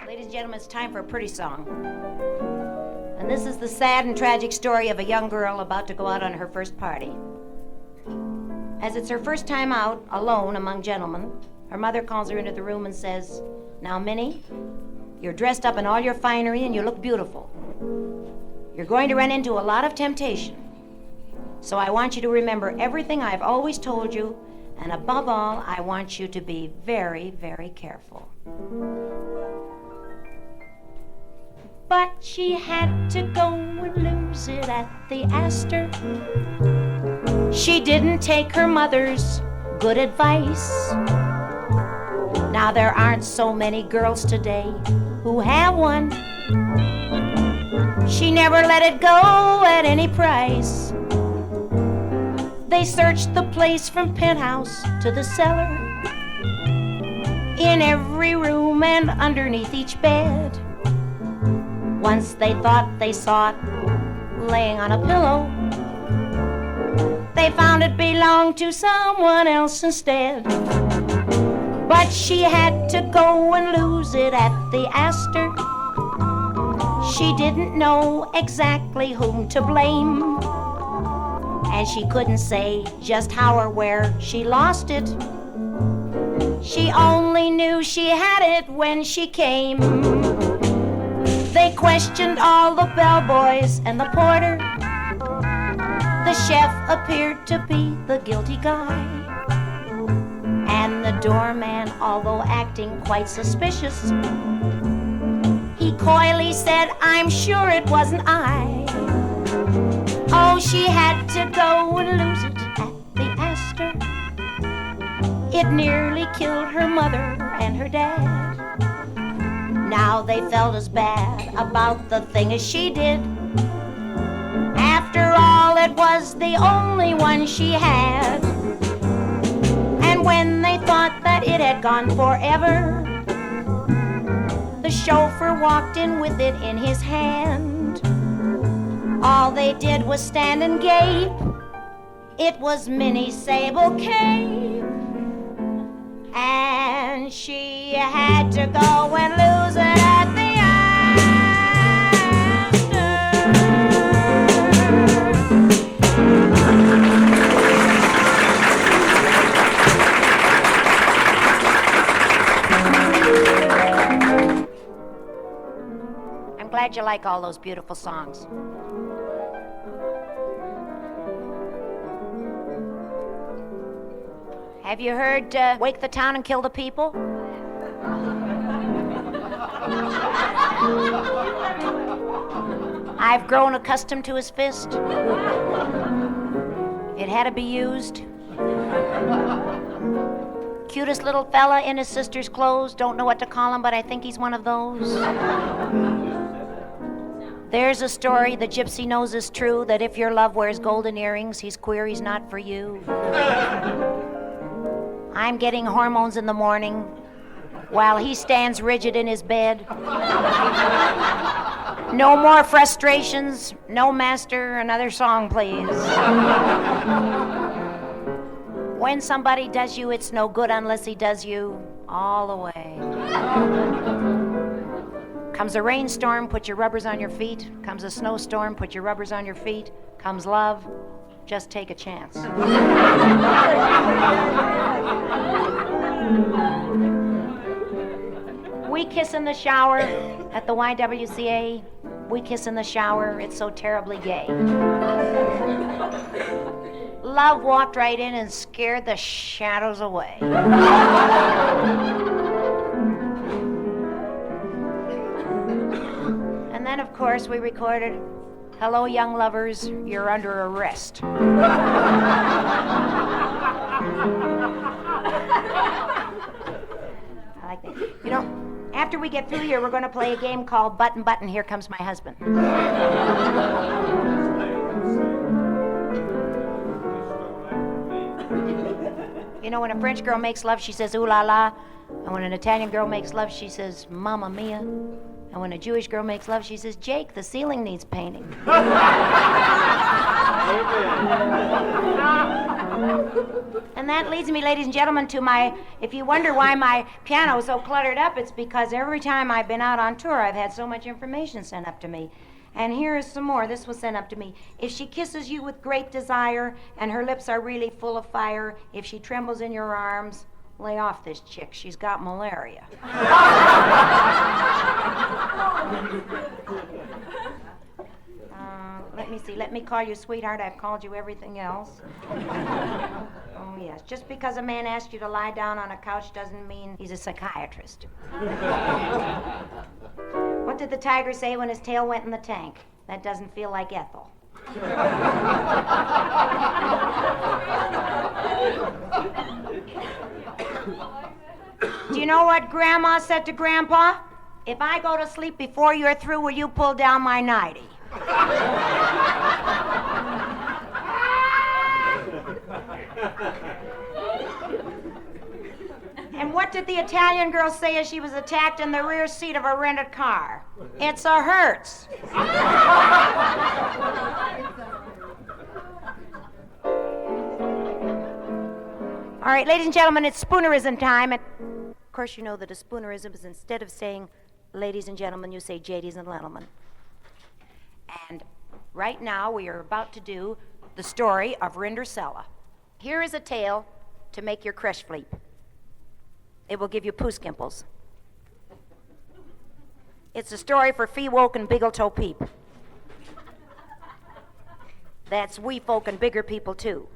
Ladies and gentlemen, it's time for a pretty song. And this is the sad and tragic story of a young girl about to go out on her first party. As it's her first time out, alone among gentlemen, her mother calls her into the room and says, "Now, Minnie, you're dressed up in all your finery and you look beautiful. You're going to run into a lot of temptation. So I want you to remember everything I've always told you, and above all, I want you to be very, very careful." But she had to go and lose it at the Astor. She didn't take her mother's good advice. Now there aren't so many girls today who have one. She never let it go at any price. They searched the place from penthouse to the cellar, in every room and underneath each bed. Once they thought they saw it laying on a pillow. They found it belonged to someone else instead. But she had to go and lose it at the Astor. She didn't know exactly whom to blame, and she couldn't say just how or where she lost it. She only knew she had it when she came. They questioned all the bellboys and the porter. The chef appeared to be the guilty guy, and the doorman, although acting quite suspicious, he coyly said, "I'm sure it wasn't I." Oh, she had to go and lose it at the Astor. It nearly killed her mother and her dad. Now they felt as bad about the thing as she did. After all, it was the only one she had. And when they thought that it had gone forever, the chauffeur walked in with it in his hand. All they did was stand and gape. It was Minnie's sable cape. And she had to go and lose it at the I'm glad you like all those beautiful songs. Have you heard Wake the Town and Kill the People? I've grown accustomed to his fist. It had to be used. Cutest little fella in his sister's clothes. Don't know what to call him, but I think he's one of those. There's a story the gypsy knows is true, that if your love wears golden earrings, he's queer, he's not for you. I'm getting hormones in the morning while he stands rigid in his bed. No more frustrations. No, master, another song, please. When somebody does you, it's no good unless he does you all the way. Comes a rainstorm, put your rubbers on your feet. Comes a snowstorm, put your rubbers on your feet. Comes love, just take a chance. We kiss in the shower at the YWCA. We kiss in the shower, it's so terribly gay. Love walked right in and scared the shadows away. And then, of course, we recorded, "Hello, young lovers, you're under arrest." I like that. You know, after we get through here, we're going to play a game called Button, Button, Here Comes My Husband. You know, when a French girl makes love, she says, "Ooh la la." And when an Italian girl makes love, she says, "Mamma mia." And when a Jewish girl makes love, she says, "Jake, the ceiling needs painting." And And that leads me, ladies and gentlemen, to if you wonder why my piano is so cluttered up, it's because every time I've been out on tour, I've had so much information sent up to me. And here is some more. This was sent up to me. If she kisses you with great desire and her lips are really full of fire, if she trembles in your arms, lay off this chick. She's got malaria. Let me see. Let me call you sweetheart. I've called you everything else. Oh, yes. Just because a man asks you to lie down on a couch doesn't mean he's a psychiatrist. What did the tiger say when his tail went in the tank? That doesn't feel like Ethel. Do you know what Grandma said to Grandpa? If I go to sleep before you're through, will you pull down my nightie? And what did the Italian girl say as she was attacked in the rear seat of a rented car? It's a Hertz. All right, ladies and gentlemen, it's spoonerism time. And of course, you know that a spoonerism is instead of saying ladies and gentlemen, you say jadies and gentlemen. And right now, we are about to do the story of Rindercella. Here is a tale to make your crush fleep. It will give you pooskimples. It's a story for fee woke and biggle-toe peep. That's wee folk and bigger people, too.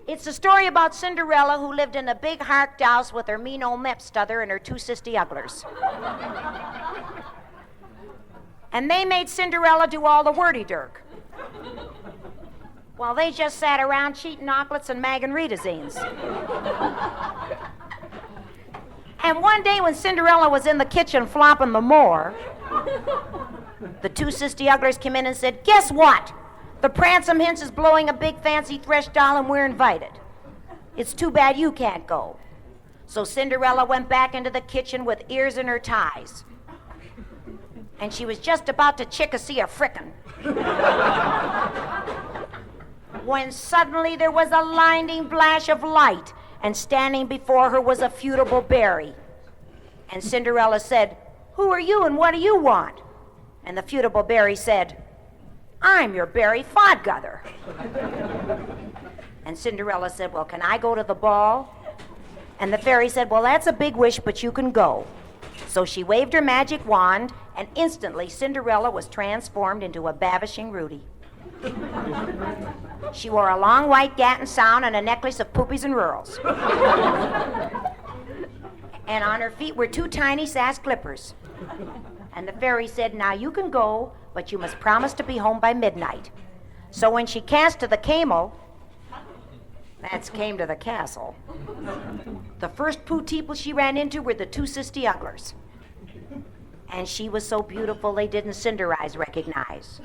It's a story about Cinderella who lived in a big harked house with her mean old mepstother and her two sisty ugglers. And they made Cinderella do all the wordy-dirk, while they just sat around cheating omelets and magging Rita-zines. And one day when Cinderella was in the kitchen flopping the more, the two sisty ugglers came in and said, "Guess what? The Pransome Hints is blowing a big fancy thresh doll and we're invited. It's too bad you can't go." So Cinderella went back into the kitchen with ears in her ties. And she was just about to chickasee a frickin', when suddenly there was a blinding flash of light, and standing before her was a feudable berry. And Cinderella said, "Who are you and what do you want?" And the feudable berry said, "I'm your berry fodgother." And Cinderella said, "Well, can I go to the ball?" And the fairy said, "Well, that's a big wish, but you can go." So she waved her magic wand, and instantly Cinderella was transformed into a babishing Rudy. She wore a long white gat and sound and a necklace of poopies and rurals. And on her feet were two tiny sass clippers. And the fairy said, "Now you can go, but you must promise to be home by midnight." So when she cast to the camel, that's came to the castle, the first poo people she ran into were the two sisty ugglers. And she was so beautiful they didn't Cinderized recognize.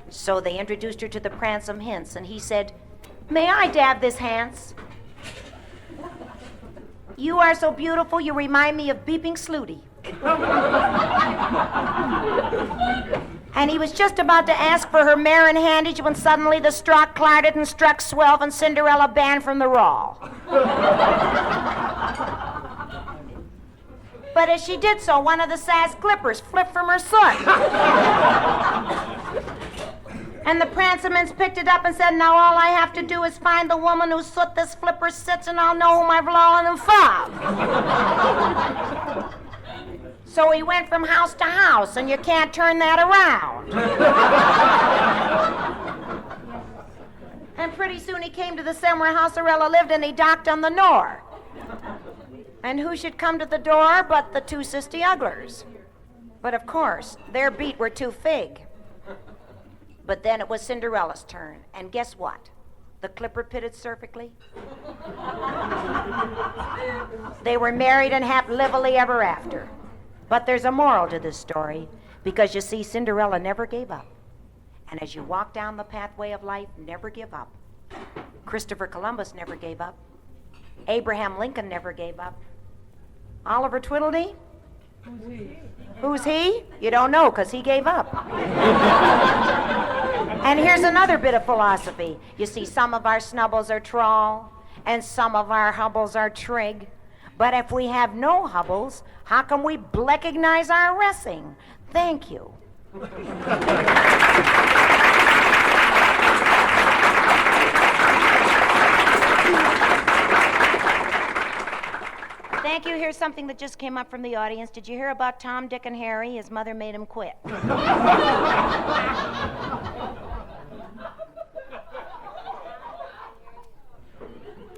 So they introduced her to the Pransome Hints, and he said, "May I dab this Hance? You are so beautiful you remind me of Beeping Slooty." And he was just about to ask for her mare and handage when suddenly the stroke clarded and struck 12 and Cinderella banned from the raw. But as she did so, one of the sass clippers flipped from her soot. And the Pransomans picked it up and said, "Now all I have to do is find the woman whose soot this flipper sits and I'll know whom I've lolled and fobbed." So he went from house to house, and you can't turn that around. And pretty soon he came to the somewhere house Cinderella lived, and he knocked on the door. And who should come to the door but the two sisty ugglers? But of course, their beat were too fig. But then it was Cinderella's turn, and guess what? The clipper pitted perfectly. They were married and happily ever after. But there's a moral to this story, because you see, Cinderella never gave up. And as you walk down the pathway of life, never give up. Christopher Columbus never gave up. Abraham Lincoln never gave up. Oliver Tweedledee? Who's he? You don't know, because he gave up. And here's another bit of philosophy. You see, some of our snubbles are trawl, and some of our hubbles are trig. But if we have no hubbles, how can we recognize our ressing? Thank you. Thank you. Here's something that just came up from the audience. Did you hear about Tom, Dick, and Harry? His mother made him quit.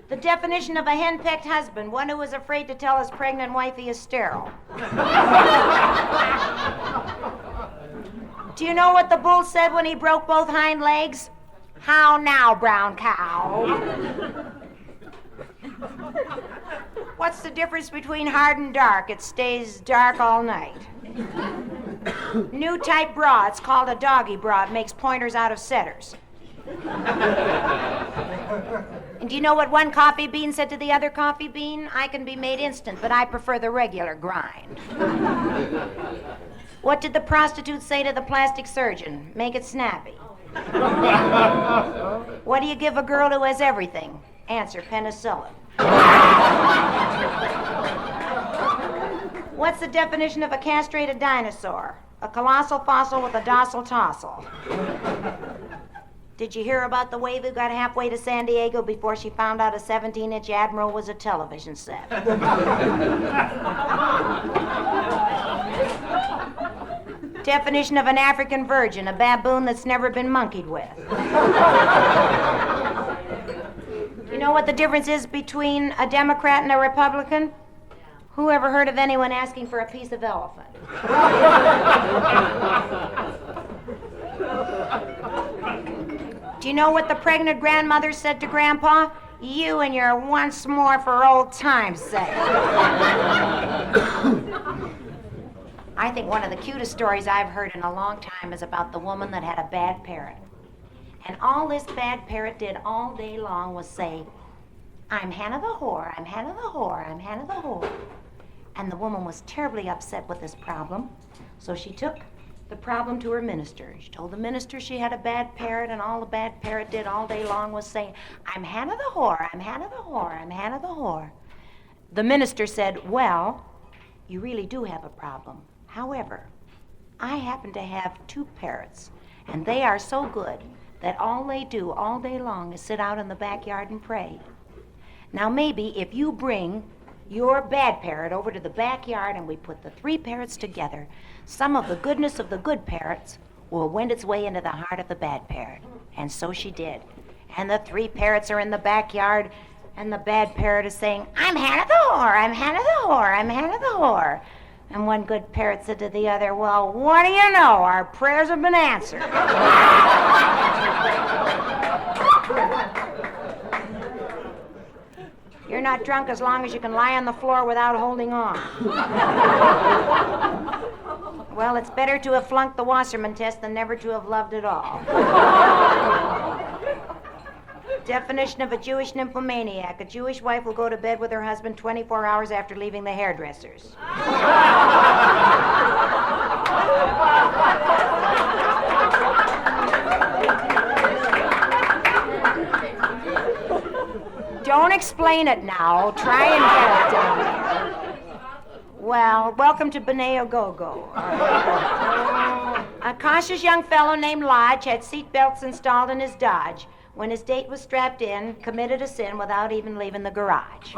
The definition of a henpecked husband, one who is afraid to tell his pregnant wife he is sterile. Do you know what the bull said when he broke both hind legs? How now, brown cow? What's the difference between hard and dark? It stays dark all night. New type bra, it's called a doggy bra. It makes pointers out of setters. And do you know what one coffee bean said to the other coffee bean? I can be made instant, but I prefer the regular grind. What did the prostitute say to the plastic surgeon? Make it snappy. What do you give a girl who has everything? Answer, penicillin. What's the definition of a castrated dinosaur? A colossal fossil with a docile tossle. Did you hear about the wave who got halfway to San Diego before she found out a 17-inch Admiral was a television set? Definition of an African virgin, a baboon that's never been monkeyed with. You know what the difference is between a Democrat and a Republican? Who ever heard of anyone asking for a piece of elephant? Do you know what the pregnant grandmother said to Grandpa? You and your once more for old time's sake. I think one of the cutest stories I've heard in a long time is about the woman that had a bad parrot. And all this bad parrot did all day long was say, I'm Hannah the whore, I'm Hannah the whore, I'm Hannah the whore. And the woman was terribly upset with this problem, so she took the problem to her minister. She told the minister she had a bad parrot, and all the bad parrot did all day long was saying, I'm Hannah the whore, I'm Hannah the whore, I'm Hannah the whore. The minister said, well, you really do have a problem. However, I happen to have 2 parrots, and they are so good that all they do all day long is sit out in the backyard and pray. Now maybe if you bring your bad parrot over to the backyard and we put the 3 parrots together, some of the goodness of the good parrots will wend its way into the heart of the bad parrot. And so she did. And the 3 parrots are in the backyard, and the bad parrot is saying, I'm Hannah the whore, I'm Hannah the whore, I'm Hannah the whore. And one good parrot said to the other, well, what do you know? Our prayers have been answered. You're not drunk as long as you can lie on the floor without holding on. Well, it's better to have flunked the Wasserman test than never to have loved at all. Definition of a Jewish nymphomaniac. A Jewish wife will go to bed with her husband 24 hours after leaving the hairdresser's. Don't explain it now. Try and get it down there. Well, welcome to B'nai Go-Go. A cautious young fellow named Lodge had seat belts installed in his Dodge. When his date was strapped in, committed a sin without even leaving the garage.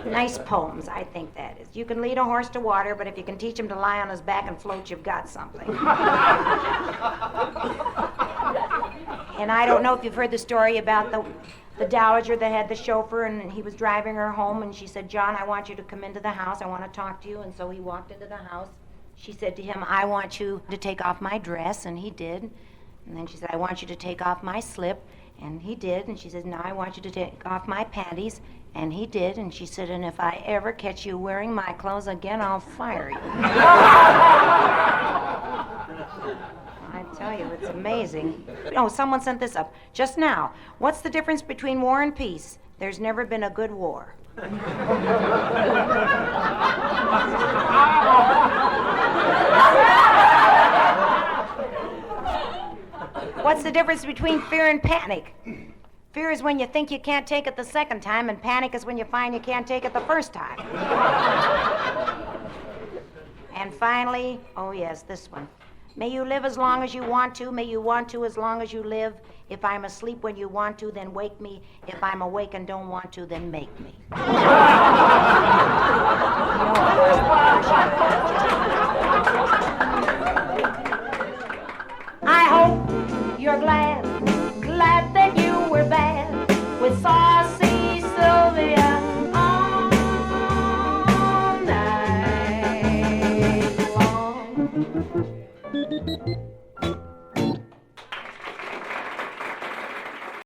Nice poems, I think that is. You can lead a horse to water, but if you can teach him to lie on his back and float, you've got something. And I don't know if you've heard the story about the dowager that had the chauffeur, and he was driving her home, and she said, John, I want you to come into the house. I want to talk to you. And so he walked into the house. She said to him, I want you to take off my dress, and he did. And then she said, I want you to take off my slip, and he did. And she said, now I want you to take off my panties, and he did. And she said, and if I ever catch you wearing my clothes again, I'll fire you. I tell you, it's amazing. Oh, someone sent this up just now. What's the difference between war and peace? There's never been a good war. the difference between fear and panic? Fear is when you think you can't take it the second time, and panic is when you find you can't take it the first time. And finally, oh yes, this one. May you live as long as you want to. May you want to as long as you live. If I'm asleep when you want to, then wake me. If I'm awake and don't want to, then make me.